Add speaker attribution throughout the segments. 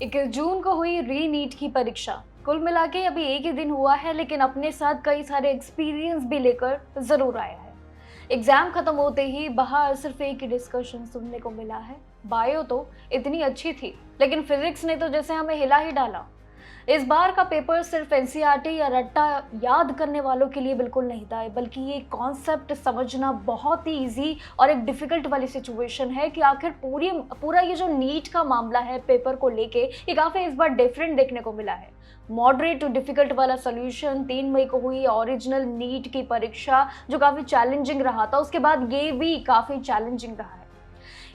Speaker 1: 21 जून को हुई री नीट की परीक्षा। कुल मिला के अभी एक ही दिन हुआ है, लेकिन अपने साथ कई सारे एक्सपीरियंस भी लेकर जरूर आया है। एग्जाम खत्म होते ही बाहर सिर्फ एक ही डिस्कशन सुनने को मिला है। बायो तो इतनी अच्छी थी, लेकिन फिजिक्स ने तो जैसे हमें हिला ही डाला। इस बार का पेपर सिर्फ एनसीईआरटी या रट्टा याद करने वालों के लिए बिल्कुल नहीं था, बल्कि ये कॉन्सेप्ट समझना बहुत ही इजी और एक डिफिकल्ट वाली सिचुएशन है कि आखिर पूरा ये जो नीट का मामला है पेपर को लेके, ये काफ़ी इस बार डिफरेंट देखने को मिला है। मॉडरेट टू डिफिकल्ट वाला सोल्यूशन 3 मई को हुई ओरिजिनल नीट की परीक्षा जो काफ़ी चैलेंजिंग रहा था, उसके बाद ये भी काफ़ी चैलेंजिंग रहा है।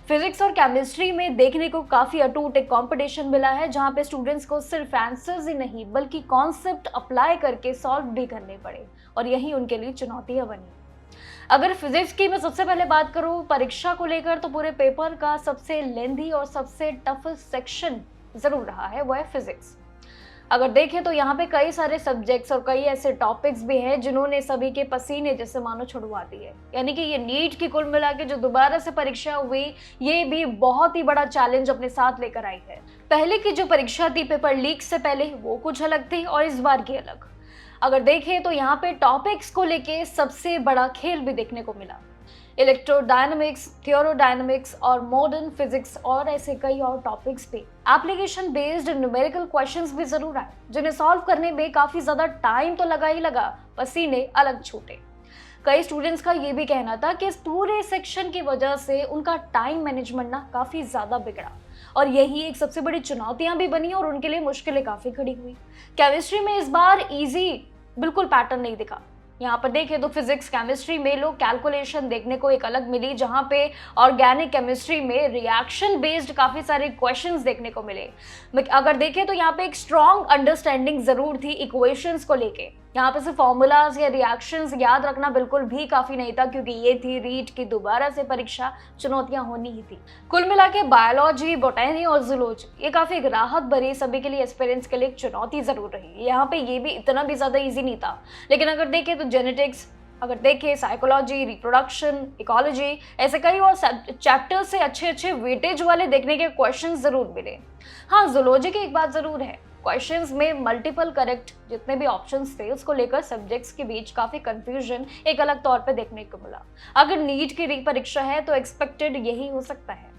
Speaker 1: फिजिक्स और केमिस्ट्री में देखने को काफी अटूट एक कंपटीशन मिला है, जहां पे स्टूडेंट्स को सिर्फ आंसर्स ही नहीं बल्कि कॉन्सेप्ट अप्लाई करके सॉल्व भी करने पड़े, और यही उनके लिए चुनौतियां बनी। अगर फिजिक्स की मैं सबसे पहले बात करूं परीक्षा को लेकर, तो पूरे पेपर का सबसे लेंथी और सबसे टफेस्ट सेक्शन जरूर रहा है, वो है फिजिक्स। अगर देखें तो यहाँ पे कई सारे सब्जेक्ट्स और कई ऐसे टॉपिक्स भी हैं जिन्होंने सभी के पसीने जैसे मानो छुड़वा दिए। यानी कि ये नीट की कुल मिला के जो दोबारा से परीक्षा हुई, ये भी बहुत ही बड़ा चैलेंज अपने साथ लेकर आई है। पहले की जो परीक्षा थी पेपर लीक से पहले, वो कुछ अलग थी और इस बार की अलग। अगर देखें तो यहाँ पे टॉपिक्स को लेके सबसे बड़ा खेल भी देखने को मिला। इलेक्ट्रोडायनामिक्स, थियोरोडायनामिक्स और मॉडर्न फिजिक्स और ऐसे कई और टॉपिक्स पे एप्लीकेशन बेस्ड न्यूमेरिकल क्वेश्चंस भी जरूर आए, जिन्हें सॉल्व करने में काफी ज्यादा टाइम तो लगा ही लगा, पसीने अलग छूटे। कई स्टूडेंट्स का ये भी कहना था कि इस पूरे सेक्शन की वजह से उनका टाइम मैनेजमेंट ना काफी ज्यादा बिगड़ा, और यही एक सबसे बड़ी चुनौतियां भी बनी और उनके लिए मुश्किलें काफी खड़ी हुई। केमिस्ट्री में इस बार इजी बिल्कुल पैटर्न नहीं दिखा। यहाँ पर देखें तो फिजिक्स केमिस्ट्री में लोग कैलकुलेशन देखने को एक अलग मिली, जहाँ पे ऑर्गेनिक केमिस्ट्री में रिएक्शन बेस्ड काफी सारे क्वेश्चंस देखने को मिले। अगर देखें तो यहाँ पे एक स्ट्रॉन्ग अंडरस्टैंडिंग जरूर थी इक्वेशंस को लेके। यहाँ पे सिर्फ फॉर्मूलाज या रिएक्शंस याद रखना बिल्कुल भी काफी नहीं था, क्योंकि ये थी रीट की दोबारा से परीक्षा, चुनौतियां होनी ही थी। कुल मिला के बायोलॉजी, बॉटनी और जूलॉजी ये काफी राहत भरी सभी के लिए, एस्पिरेंट्स के लिए एक चुनौती जरूर रही। यहाँ पे ये भी इतना भी ज्यादा ईजी नहीं था। लेकिन अगर देखें तो जेनेटिक्स, अगर देखें साइकोलॉजी, रिप्रोडक्शन, इकोलॉजी, ऐसे कई और चैप्टर से अच्छे वेटेज वाले देखने के क्वेश्चन जरूर मिले। हाँ, जूलॉजी की एक बात जरूर है, क्वेश्चंस में मल्टीपल करेक्ट जितने भी ऑप्शंस थे उसको लेकर सब्जेक्ट्स के बीच काफी कंफ्यूजन एक अलग तौर पे देखने को मिला। अगर नीट की री परीक्षा है तो एक्सपेक्टेड यही हो सकता है।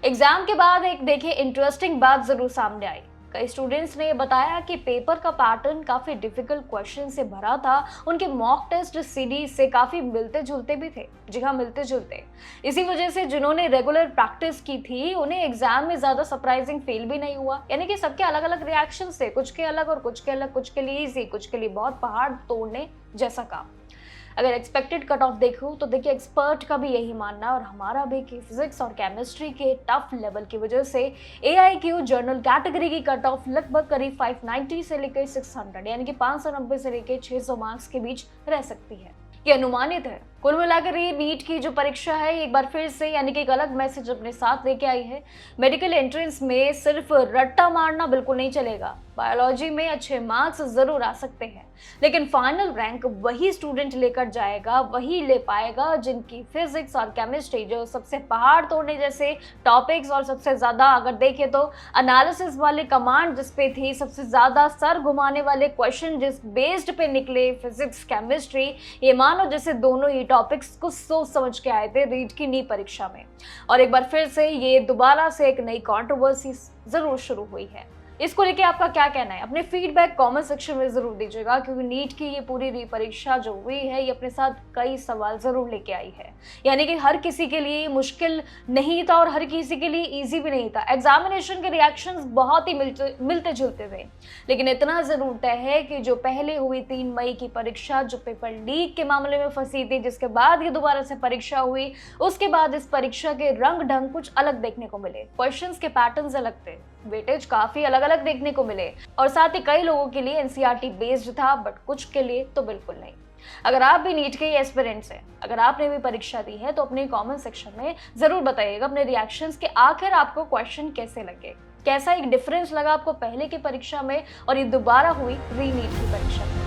Speaker 1: एग्जाम के बाद एक देखिए इंटरेस्टिंग बात जरूर सामने आई। कई स्टूडेंट्स ने बताया कि पेपर का पैटर्न काफी डिफिकल्ट क्वेश्चन से भरा था। उनके मॉक टेस्ट सीरीज से काफी मिलते जुलते भी थे। जी हाँ, मिलते जुलते। इसी वजह से जिन्होंने रेगुलर प्रैक्टिस की थी उन्हें एग्जाम में ज्यादा सरप्राइजिंग फील भी नहीं हुआ। यानी कि सबके अलग अलग रिएक्शंस थे, कुछ के अलग और कुछ के अलग, कुछ के लिए ईजी, कुछ के लिए बहुत पहाड़ तोड़ने जैसा काम। अगर एक्सपेक्टेड कट ऑफ देखूं तो देखिए एक्सपर्ट का भी यही मानना और हमारा भी कि फिजिक्स और केमिस्ट्री के टफ लेवल की वजह से AIQ जर्नल कैटेगरी की कट ऑफ लगभग करीब 590 से लेकर 600 यानी कि 590 से लेकर 600 मार्क्स के बीच रह सकती है। ये अनुमानित है। कुल मिलाकर ये नीट की जो परीक्षा है एक बार फिर से यानी कि एक अलग मैसेज अपने साथ लेके आई है। मेडिकल एंट्रेंस में सिर्फ रट्टा मारना बिल्कुल नहीं चलेगा। बायोलॉजी में अच्छे मार्क्स जरूर आ सकते हैं, लेकिन फाइनल रैंक वही स्टूडेंट लेकर जाएगा, वही ले पाएगा जिनकी फिजिक्स और केमिस्ट्री जो सबसे पहाड़ तोड़ने जैसे टॉपिक्स और सबसे ज्यादा अगर देखें तो एनालिसिस वाले कमांड जिस पे थी, सबसे ज्यादा सर घुमाने वाले क्वेश्चन जिस बेस्ड पे निकले फिजिक्स केमिस्ट्री, ये मानो जैसे दोनों ही टॉपिक्स को सोच समझ के आए थे रीट की नी परीक्षा में। और एक बार फिर से ये दोबारा से एक नई कंट्रोवर्सी जरूर शुरू हुई है। इसको लेके आपका क्या कहना है? अपने फीडबैक कमेंट सेक्शन में जरूर दीजिएगा, क्योंकि नीट की ये पूरी री परीक्षा जो हुई है ये अपने साथ कई सवाल जरूर लेके आई है। यानी कि हर किसी के लिए मुश्किल नहीं था और हर किसी के लिए इजी भी नहीं था। एग्जामिनेशन के रिएक्शंस बहुत ही मिलते जुलते थे, लेकिन इतना जरूर तय है कि जो पहले हुई 3 मई की परीक्षा जो पेपर लीक के मामले में फंसी थी, जिसके बाद ये दोबारा से परीक्षा हुई, उसके बाद इस परीक्षा के रंग ढंग कुछ अलग देखने को मिले। क्वेश्चन के पैटर्न अलग थे, वेटेज काफी अलग अलग देखने को मिले, और साथ ही कई लोगों के लिए एनसीईआरटी बेस्ड था, बट कुछ के लिए तो बिल्कुल नहीं। अगर आप भी नीट के एस्पिरेंट्स हैं, अगर आपने भी परीक्षा दी है, तो अपने कमेंट सेक्शन में जरूर बताइएगा अपने रिएक्शंस के आखिर आपको क्वेश्चन कैसे लगे, कैसा एक डिफरेंस लगा आपको पहले की परीक्षा में और ये दोबारा हुई री नीट की परीक्षा में।